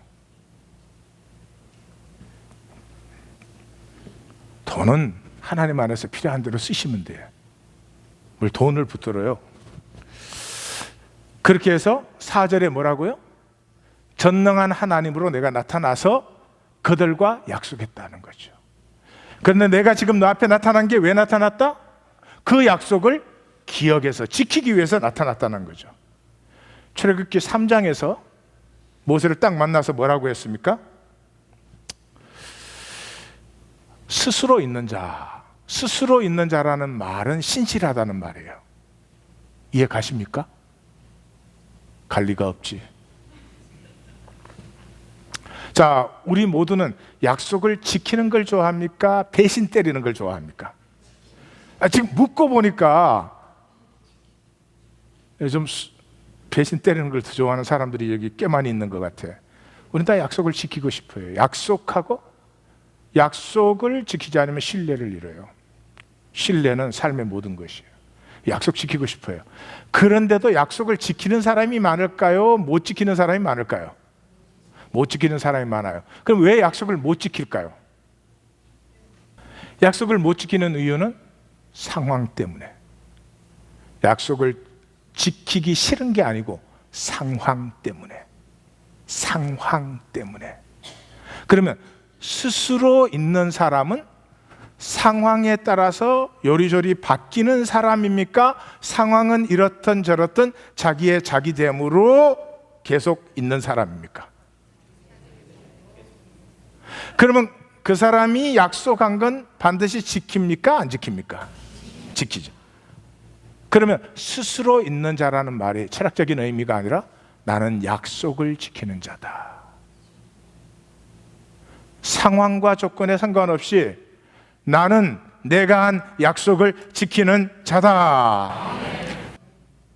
돈은 하나님 안에서 필요한 대로 쓰시면 돼요. 뭘 돈을 붙들어요. 그렇게 해서 4절에 뭐라고요? 전능한 하나님으로 내가 나타나서 그들과 약속했다는 거죠. 그런데 내가 지금 너 앞에 나타난 게 왜 나타났다? 그 약속을 기억해서 지키기 위해서 나타났다는 거죠. 출애굽기 3장에서 모세를 딱 만나서 뭐라고 했습니까? 스스로 있는 자라는 말은 신실하다는 말이에요. 이해 가십니까? 갈 리가 없지. 자, 우리 모두는 약속을 지키는 걸 좋아합니까? 배신 때리는 걸 좋아합니까? 지금 묻고 보니까 좀 배신 때리는 걸 더 좋아하는 사람들이 여기 꽤 많이 있는 것 같아. 우리는 다 약속을 지키고 싶어요. 약속을 지키지 않으면 신뢰를 잃어요. 신뢰는 삶의 모든 것이에요. 약속 지키고 싶어요. 그런데도 약속을 지키는 사람이 많을까요? 못 지키는 사람이 많을까요? 못 지키는 사람이 많아요. 그럼 왜 약속을 못 지킬까요? 약속을 못 지키는 이유는 상황 때문에. 약속을 지키기 싫은 게 아니고 상황 때문에. 그러면 스스로 있는 사람은 상황에 따라서 요리조리 바뀌는 사람입니까? 상황은 이렇든 저렇든 자기의 자기됨으로 계속 있는 사람입니까? 그러면 그 사람이 약속한 건 반드시 지킵니까? 안 지킵니까? 지키죠. 그러면 스스로 있는 자라는 말이 철학적인 의미가 아니라 나는 약속을 지키는 자다. 상황과 조건에 상관없이 나는 내가 한 약속을 지키는 자다.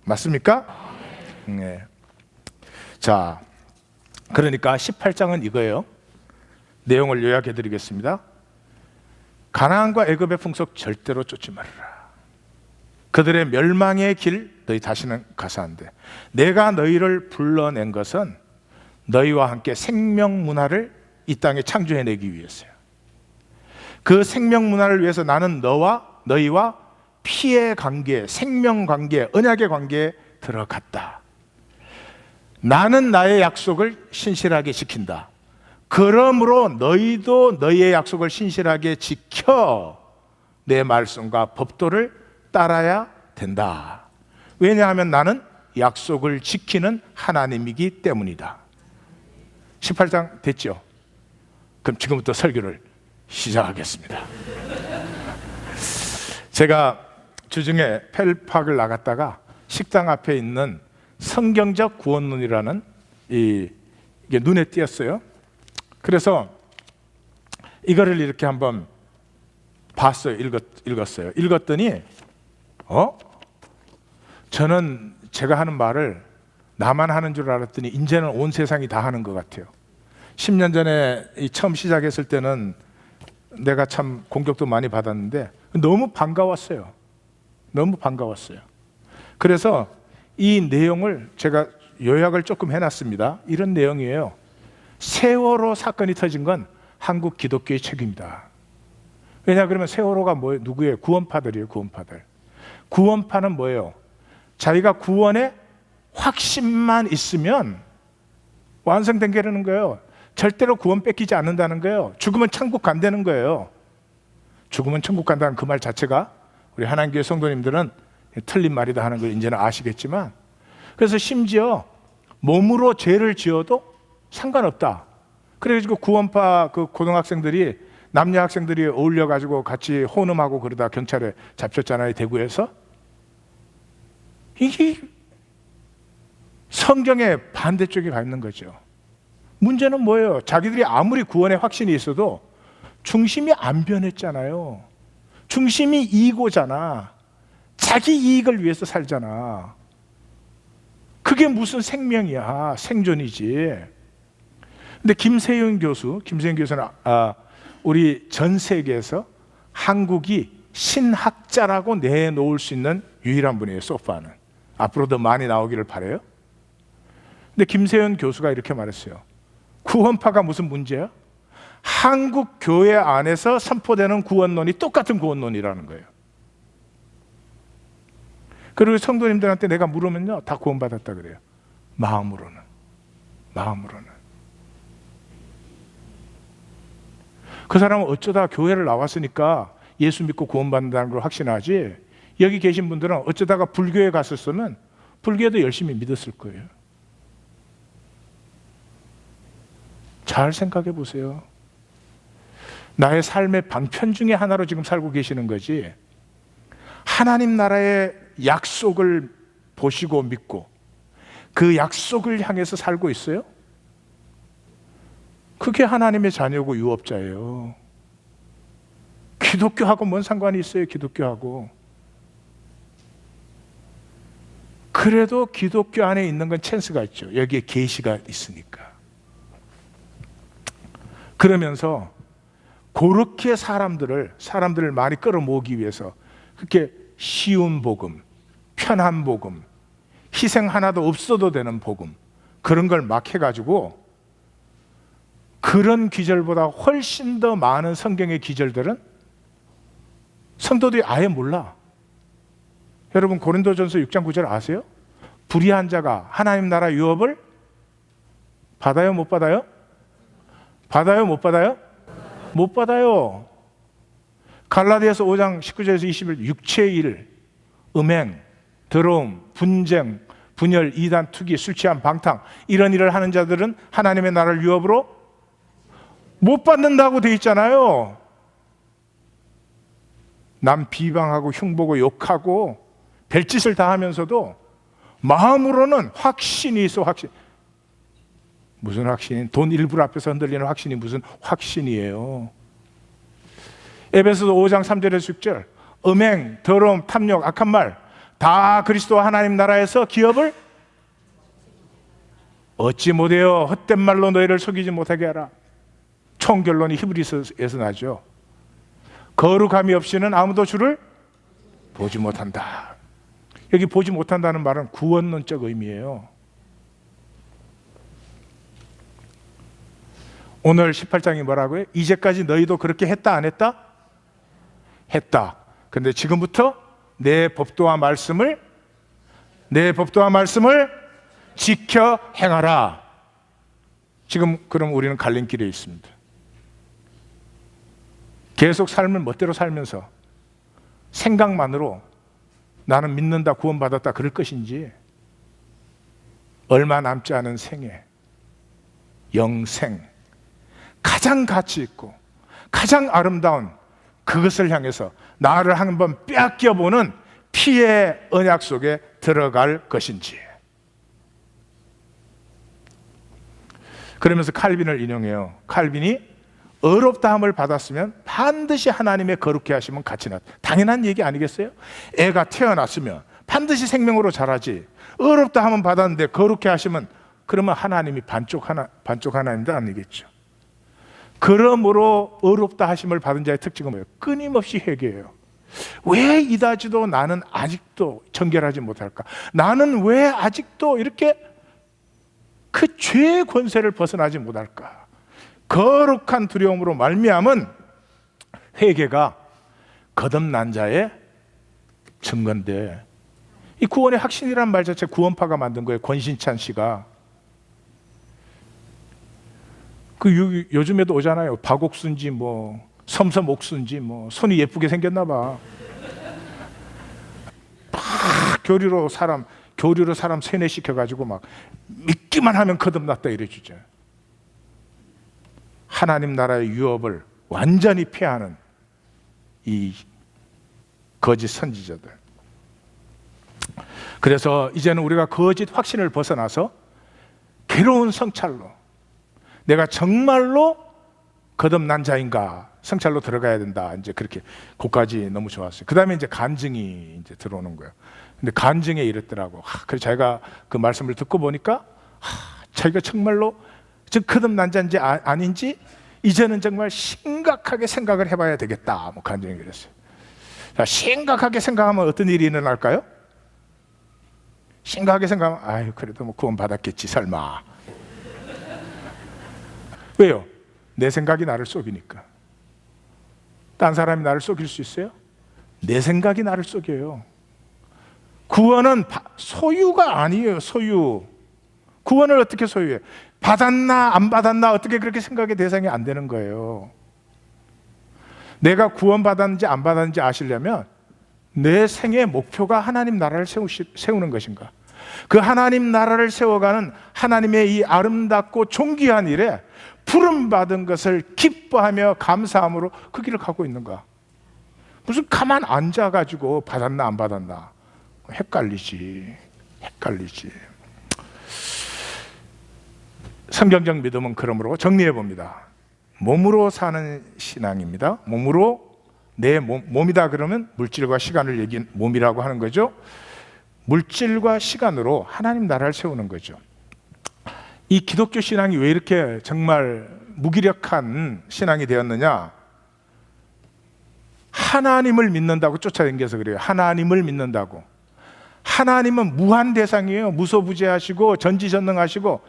맞습니까? 네. 자, 그러니까 18장은 이거예요. 내용을 요약해 드리겠습니다. 가나안과 애굽의 풍속 절대로 쫓지 말아라. 그들의 멸망의 길 너희 다시는 가서 안 돼. 내가 너희를 불러낸 것은 너희와 함께 생명 문화를 이 땅에 창조해내기 위해서요. 그 생명 문화를 위해서 나는 너희와 피의 관계, 생명 관계, 언약의 관계에 들어갔다. 나는 나의 약속을 신실하게 지킨다. 그러므로 너희도 너희의 약속을 신실하게 지켜 내 말씀과 법도를 따라야 된다. 왜냐하면 나는 약속을 지키는 하나님이기 때문이다. 18장 됐죠? 그럼 지금부터 설교를 시작하겠습니다. 제가 주중에 펠팍을 나갔다가 식당 앞에 있는 성경적 구원론이라는 이게 눈에 띄었어요. 그래서 이거를 이렇게 한번 봤어요. 읽었어요. 읽었더니 저는 제가 하는 말을 나만 하는 줄 알았더니 이제는 온 세상이 다 하는 것 같아요. 10년 전에 처음 시작했을 때는 내가 참 공격도 많이 받았는데 너무 반가웠어요. 너무 반가웠어요. 그래서 이 내용을 제가 요약을 조금 해놨습니다. 이런 내용이에요. 세월호 사건이 터진 건 한국 기독교의 책임이다. 왜냐 그러면 세월호가 뭐예요? 누구예요? 구원파들이에요. 구원파들. 구원파는 뭐예요? 자기가 구원에 확신만 있으면 완성된 게라는 거예요. 절대로 구원 뺏기지 않는다는 거예요. 죽으면 천국 간다는 거예요. 죽으면 천국 간다는 그 말 자체가 우리 하나님교회 성도님들은 틀린 말이다 하는 걸 이제는 아시겠지만, 그래서 심지어 몸으로 죄를 지어도 상관없다. 그래가지고 구원파 그 고등학생들이 남녀 학생들이 어울려가지고 같이 혼음하고 그러다 경찰에 잡혔잖아요. 대구에서. 이게 성경의 반대쪽에 가 있는 거죠. 문제는 뭐예요? 자기들이 아무리 구원에 확신이 있어도 중심이 안 변했잖아요. 중심이 이고잖아. 자기 이익을 위해서 살잖아. 그게 무슨 생명이야. 생존이지. 근데 김세윤 교수는 우리 전 세계에서 한국이 신학자라고 내놓을 수 있는 유일한 분이에요. 소파는. 앞으로 더 많이 나오기를 바라요. 근데 김세윤 교수가 이렇게 말했어요. 구원파가 무슨 문제야? 한국 교회 안에서 선포되는 구원론이 똑같은 구원론이라는 거예요. 그리고 성도님들한테 내가 물으면요, 다 구원받았다 그래요. 마음으로는. 그 사람은 어쩌다 교회를 나왔으니까 예수 믿고 구원받는다는 걸 확신하지, 여기 계신 분들은 어쩌다가 불교에 갔었으면 불교도 열심히 믿었을 거예요. 잘 생각해 보세요. 나의 삶의 방편 중에 하나로 지금 살고 계시는 거지, 하나님 나라의 약속을 보시고 믿고 그 약속을 향해서 살고 있어요? 그게 하나님의 자녀고 유업자예요. 기독교하고 뭔 상관이 있어요? 기독교하고. 그래도 기독교 안에 있는 건 찬스가 있죠. 여기에 계시가 있으니까. 그러면서 그렇게 사람들을 많이 끌어모으기 위해서 그렇게 쉬운 복음, 편한 복음, 희생 하나도 없어도 되는 복음, 그런 걸 막 해가지고 그런 기절보다 훨씬 더 많은 성경의 기절들은 성도들이 아예 몰라. 여러분 고린도전서 6장 9절 아세요? 불의한 자가 하나님 나라 유업을 받아요? 못 받아요? 받아요? 못 받아요? 못 받아요. 갈라디아서 5장 19절에서 20절 육체의 일, 음행, 더러움, 분쟁, 분열, 이단, 투기, 술 취한, 방탕 이런 일을 하는 자들은 하나님의 나라를 유업으로 못 받는다고 돼 있잖아요. 남 비방하고 흉보고 욕하고 별짓을 다 하면서도 마음으로는 확신이 있어. 확신. 무슨 확신? 돈 일불 앞에서 흔들리는 확신이 무슨 확신이에요. 에베소서 5장 3절에서 6절 음행, 더러움, 탐욕, 악한 말 다 그리스도와 하나님 나라에서 기업을 얻지 못해요. 헛된 말로 너희를 속이지 못하게 하라. 총 결론이 히브리서에서 나죠. 거룩함이 없이는 아무도 주를 보지 못한다. 여기 보지 못한다는 말은 구원론적 의미예요. 오늘 18장이 뭐라고요? 이제까지 너희도 그렇게 했다 안 했다? 했다. 근데 지금부터 내 법도와 말씀을 지켜 행하라. 지금 그럼 우리는 갈림길에 있습니다. 계속 삶을 멋대로 살면서 생각만으로 나는 믿는다, 구원받았다 그럴 것인지 얼마 남지 않은 생애, 영생, 가장 가치 있고 가장 아름다운 그것을 향해서 나를 한번 빼앗겨보는 피의 언약 속에 들어갈 것인지. 그러면서 칼빈을 인용해요. 칼빈이 의롭다함을 받았으면 반드시 하나님의 거룩해 하심은 같이 났다. 당연한 얘기 아니겠어요? 애가 태어났으면 반드시 생명으로 자라지. 의롭다함은 받았는데 거룩해 하심은 그러면 하나님이 반쪽 하나님도 아니겠죠. 그러므로 의롭다 하심을 받은 자의 특징은 뭐예요? 끊임없이 회개해요. 왜 이다지도 나는 아직도 정결하지 못할까? 나는 왜 아직도 이렇게 그 죄의 권세를 벗어나지 못할까? 거룩한 두려움으로 말미암은 회개가 거듭난 자의 증거인데, 이 구원의 확신이라는 말 자체 구원파가 만든 거예요. 권신찬 씨가. 그 요즘에도 오잖아요. 박옥순지 뭐 섬섬옥순지 뭐 손이 예쁘게 생겼나 봐. 막 교류로 사람 세뇌시켜 가지고 막 믿기만 하면 거듭났다 이래주죠. 하나님 나라의 유업을 완전히 폐하는 이 거짓 선지자들. 그래서 이제는 우리가 거짓 확신을 벗어나서 괴로운 성찰로 내가 정말로 거듭난 자인가 성찰로 들어가야 된다. 이제 그렇게 그까지 너무 좋았어요. 그 다음에 이제 간증이 이제 들어오는 거예요. 근데 간증에 이랬더라고. 그래서 자기가 그 말씀을 듣고 보니까 자기가 정말로 거듭난 자인지 아닌지 이제는 정말 심각하게 생각을 해봐야 되겠다. 뭐 간증이 그랬어요. 자, 심각하게 생각하면 어떤 일이 일어날까요? 심각하게 생각하면 아유 그래도 뭐 구원 받았겠지 설마. 왜요? 내 생각이 나를 속이니까. 딴 사람이 나를 속일 수 있어요? 내 생각이 나를 속여요. 구원은 소유가 아니에요. 소유. 구원을 어떻게 소유해? 받았나 안 받았나 어떻게 그렇게 생각의 대상이 안 되는 거예요. 내가 구원 받았는지 안 받았는지 아시려면 내 생의 목표가 하나님 나라를 세우는 것인가? 그 하나님 나라를 세워가는 하나님의 이 아름답고 존귀한 일에 부름받은 것을 기뻐하며 감사함으로 그 길을 가고 있는가? 무슨 가만 앉아가지고 받았나 안 받았나 헷갈리지. 성경적 믿음은 그러므로 정리해 봅니다. 몸으로 사는 신앙입니다. 몸으로 내 몸이다 그러면 물질과 시간을 얘기한 몸이라고 하는 거죠. 물질과 시간으로 하나님 나라를 세우는 거죠. 이 기독교 신앙이 왜 이렇게 정말 무기력한 신앙이 되었느냐? 하나님을 믿는다고 쫓아다녀서 그래요. 하나님을 믿는다고. 하나님은 무한 대상이에요. 무소부재하시고 전지전능하시고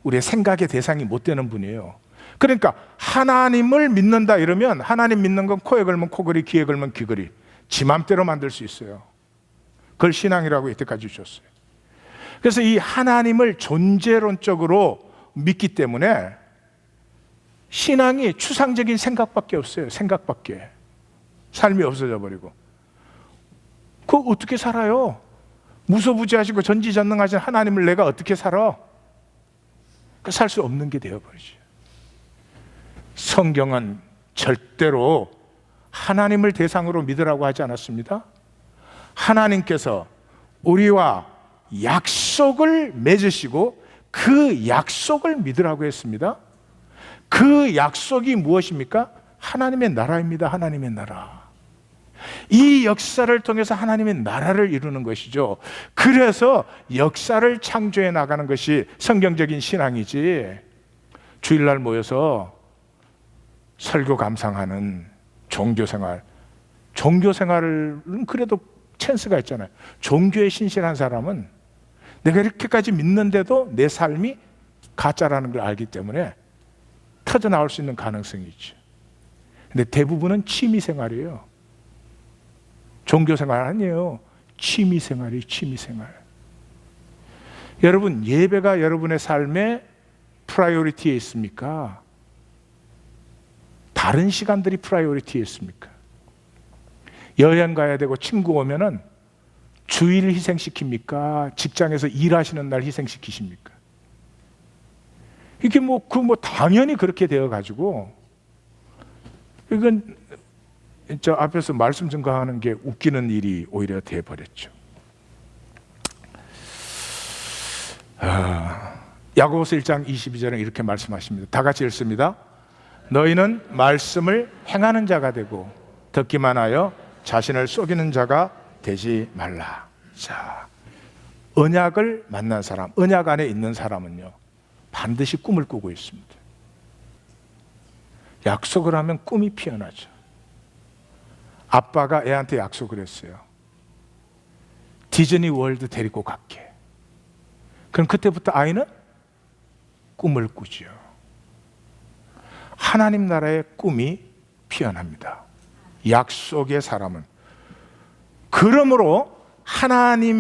우리의 생각의 대상이 못 되는 분이에요. 그러니까 하나님을 믿는다 이러면 하나님 믿는 건 코에 걸면 코걸이, 귀에 걸면 귀걸이, 지 맘대로 만들 수 있어요. 그걸 신앙이라고 이때까지 주셨어요. 그래서 이 하나님을 존재론적으로 믿기 때문에 신앙이 추상적인 생각밖에 없어요. 생각밖에. 삶이 없어져 버리고. 그거 어떻게 살아요? 무소부지하시고 전지전능하신 하나님을 내가 어떻게 살아? 살 수 없는 게 되어버리죠. 성경은 절대로 하나님을 대상으로 믿으라고 하지 않았습니다. 하나님께서 우리와 약속을 맺으시고 그 약속을 믿으라고 했습니다. 그 약속이 무엇입니까? 하나님의 나라입니다. 하나님의 나라. 이 역사를 통해서 하나님의 나라를 이루는 것이죠. 그래서 역사를 창조해 나가는 것이 성경적인 신앙이지, 주일날 모여서 설교 감상하는 종교생활은 그래도 찬스가 있잖아요. 종교에 신실한 사람은 내가 이렇게까지 믿는데도 내 삶이 가짜라는 걸 알기 때문에 터져 나올 수 있는 가능성이 있죠. 근데 대부분은 취미생활이에요. 종교생활 아니에요. 취미생활이 취미생활. 여러분, 예배가 여러분의 삶에 프라이오리티에 있습니까? 다른 시간들이 프라이오리티에 있습니까? 여행 가야 되고 친구 오면은 주일 희생시킵니까? 직장에서 일하시는 날 희생시키십니까? 이게 당연히 그렇게 되어가지고, 이건 저 앞에서 말씀 증거하는 게 웃기는 일이 오히려 되어버렸죠. 야고보서 1장 22절에 이렇게 말씀하십니다. 다 같이 읽습니다. 너희는 말씀을 행하는 자가 되고 듣기만 하여 자신을 속이는 자가 되지 말라. 자, 언약을 만난 사람, 언약 안에 있는 사람은요, 반드시 꿈을 꾸고 있습니다. 약속을 하면 꿈이 피어나죠. 아빠가 애한테 약속을 했어요. 디즈니 월드 데리고 갈게. 그럼 그때부터 아이는 꿈을 꾸죠. 하나님 나라의 꿈이 피어납니다. 약속의 사람은. 그러므로 하나님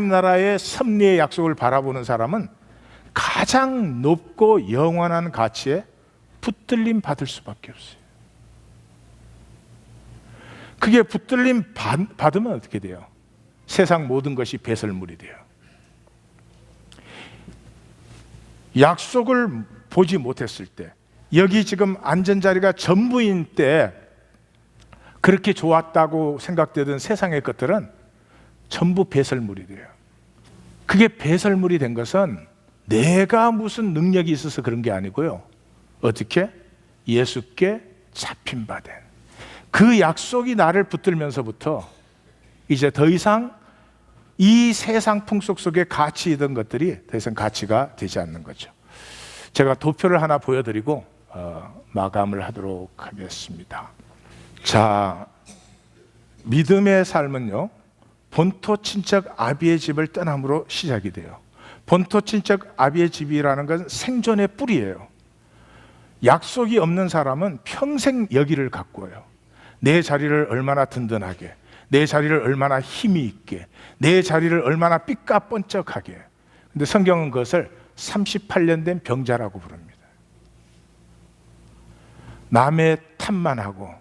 나라의 섭리의 약속을 바라보는 사람은 가장 높고 영원한 가치에 붙들림 받을 수밖에 없어요. 그게 붙들림 받으면 어떻게 돼요? 세상 모든 것이 배설물이 돼요. 약속을 보지 못했을 때, 여기 지금 앉은 자리가 전부인 때 그렇게 좋았다고 생각되던 세상의 것들은 전부 배설물이 돼요. 그게 배설물이 된 것은 내가 무슨 능력이 있어서 그런 게 아니고요. 어떻게? 예수께 잡힌 바 된. 그 약속이 나를 붙들면서부터 이제 더 이상 이 세상 풍속 속에 가치이던 것들이 더 이상 가치가 되지 않는 거죠. 제가 도표를 하나 보여드리고 마감을 하도록 하겠습니다. 자, 믿음의 삶은요, 본토 친척 아비의 집을 떠남으로 시작이 돼요. 본토 친척 아비의 집이라는 것은 생존의 뿌리예요. 약속이 없는 사람은 평생 여기를 가꾸어요. 내 자리를 얼마나 든든하게, 내 자리를 얼마나 힘이 있게, 내 자리를 얼마나 삐까뻔쩍하게. 근데 성경은 그것을 38년 된 병자라고 부릅니다. 남의 탓만 하고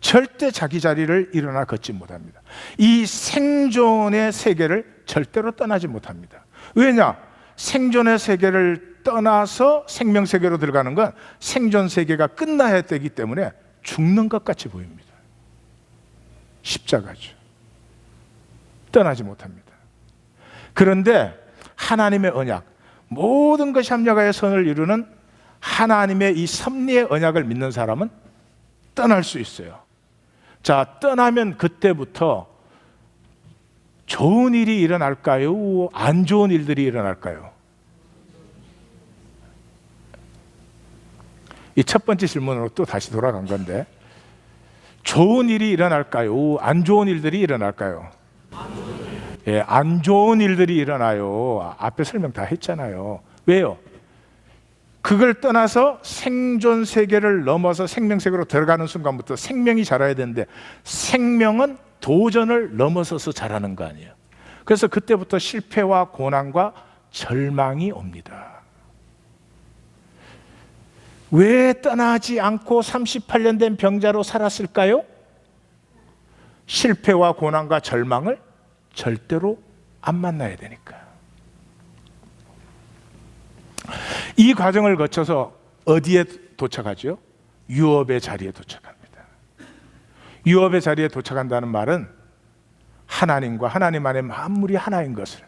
절대 자기 자리를 일어나 걷지 못합니다. 이 생존의 세계를 절대로 떠나지 못합니다. 왜냐? 생존의 세계를 떠나서 생명 세계로 들어가는 건 생존 세계가 끝나야 되기 때문에 죽는 것 같이 보입니다. 십자가죠. 떠나지 못합니다. 그런데 하나님의 언약, 모든 것이 합력하여 선을 이루는 하나님의 이 섭리의 언약을 믿는 사람은 떠날 수 있어요. 자, 떠나면 그때부터 좋은 일이 일어날까요? 안 좋은 일들이 일어날까요? 이 첫 번째 질문으로 또 다시 돌아간 건데, 좋은 일이 일어날까요? 안 좋은 일들이 일어날까요? 예, 안 좋은 일들이 일어나요. 앞에 설명 다 했잖아요. 왜요? 그걸 떠나서 생존 세계를 넘어서 생명 세계로 들어가는 순간부터 생명이 자라야 되는데, 생명은 도전을 넘어서서 자라는 거 아니에요. 그래서 그때부터 실패와 고난과 절망이 옵니다. 왜 떠나지 않고 38년 된 병자로 살았을까요? 실패와 고난과 절망을 절대로 안 만나야 되니까. 이 과정을 거쳐서 어디에 도착하죠? 유업의 자리에 도착합니다. 유업의 자리에 도착한다는 말은 하나님과 하나님 안에 만물이 하나인 것을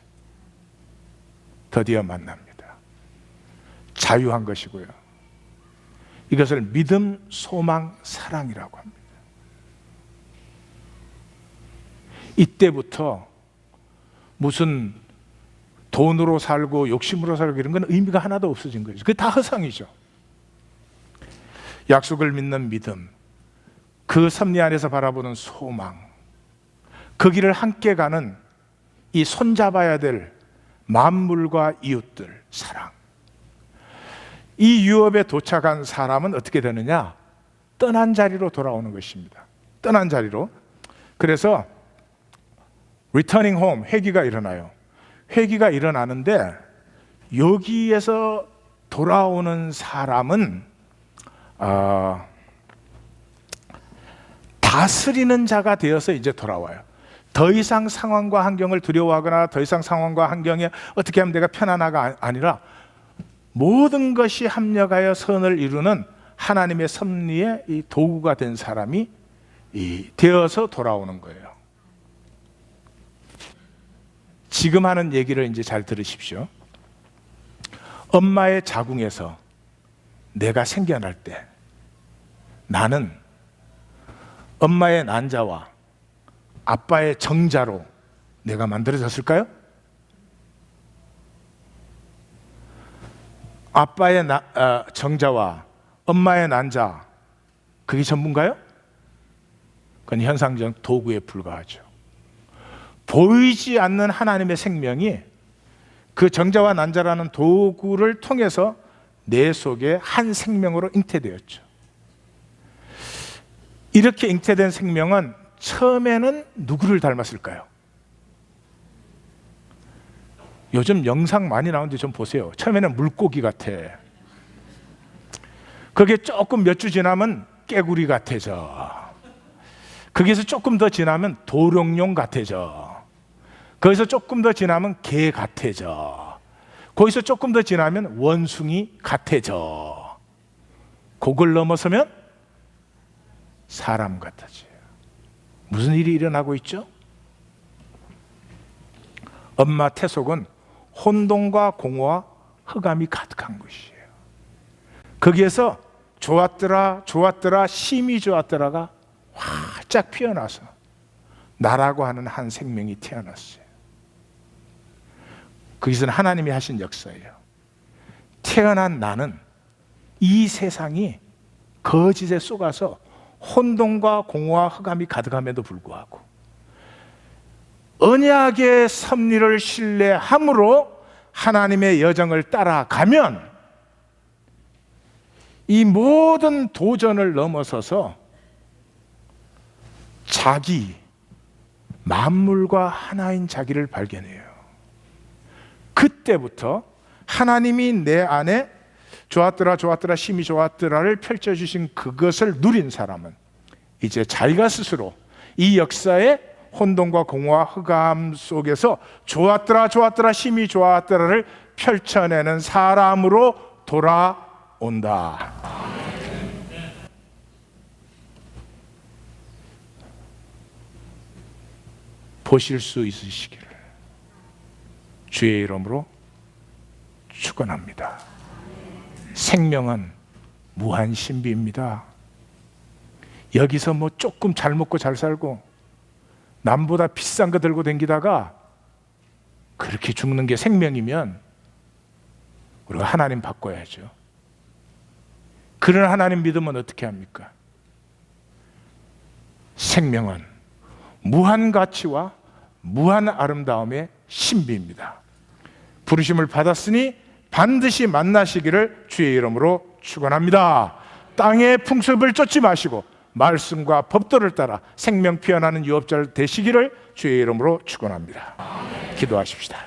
드디어 만납니다. 자유한 것이고요. 이것을 믿음, 소망, 사랑이라고 합니다. 이때부터 무슨 돈으로 살고 욕심으로 살고 이런 건 의미가 하나도 없어진 거죠. 그게 다 허상이죠. 약속을 믿는 믿음, 그 섭리 안에서 바라보는 소망, 그 길을 함께 가는 이 손잡아야 될 만물과 이웃들, 사랑. 이 유업에 도착한 사람은 어떻게 되느냐? 떠난 자리로 돌아오는 것입니다. 떠난 자리로. 그래서 returning home, 회귀가 일어나요. 회귀가 일어나는데 여기에서 돌아오는 사람은 다스리는 자가 되어서 이제 돌아와요. 더 이상 상황과 환경을 두려워하거나 더 이상 상황과 환경에 어떻게 하면 내가 편안하가 아니라 모든 것이 합력하여 선을 이루는 하나님의 섭리의 이 도구가 된 사람이 되어서 돌아오는 거예요. 지금 하는 얘기를 이제 잘 들으십시오. 엄마의 자궁에서 내가 생겨날 때 나는 엄마의 난자와 아빠의 정자로 내가 만들어졌을까요? 아빠의 정자와 엄마의 난자, 그게 전부인가요? 그건 현상적 도구에 불과하죠. 보이지 않는 하나님의 생명이 그 정자와 난자라는 도구를 통해서 내 속에 한 생명으로 잉태되었죠. 이렇게 잉태된 생명은 처음에는 누구를 닮았을까요? 요즘 영상 많이 나오는데 좀 보세요. 처음에는 물고기 같아. 그게 조금 몇 주 지나면 깨구리 같아져. 거기서 조금 더 지나면 도룡뇽 같아져. 거기서 조금 더 지나면 개 같아져. 거기서 조금 더 지나면 원숭이 같아져. 그걸 넘어서면 사람 같아져요. 무슨 일이 일어나고 있죠? 엄마 태속은 혼돈과 공허와 흑암이 가득한 것이에요. 거기에서 좋았더라, 좋았더라, 심히 좋았더라가 활짝 피어나서 나라고 하는 한 생명이 태어났어요. 거기서는 하나님이 하신 역사예요. 태어난 나는 이 세상이 거짓에 쏘가서 혼돈과 공허와 흑암이 가득함에도 불구하고 언약의 섭리를 신뢰함으로 하나님의 여정을 따라가면 이 모든 도전을 넘어서서 자기, 만물과 하나인 자기를 발견해요. 그때부터 하나님이 내 안에 좋았더라, 좋았더라, 심히 좋았더라를 펼쳐주신 그것을 누린 사람은 이제 자기가 스스로 이 역사의 혼돈과 공허와 흑암 속에서 좋았더라, 좋았더라, 심히 좋았더라를 펼쳐내는 사람으로 돌아온다. 보실 수 있으시기를 주의 이름으로 축원합니다. 생명은 무한 신비입니다. 여기서 뭐 조금 잘 먹고 잘 살고 남보다 비싼 거 들고 다니다가 그렇게 죽는 게 생명이면 우리가 하나님 바꿔야죠. 그런 하나님 믿으면 어떻게 합니까? 생명은 무한 가치와 무한 아름다움의 신비입니다. 부르심을 받았으니 반드시 만나시기를 주의 이름으로 축원합니다. 땅의 풍습을 쫓지 마시고 말씀과 법도를 따라 생명 피어나는 유업자 되시기를 주의 이름으로 축원합니다. 기도하십시다.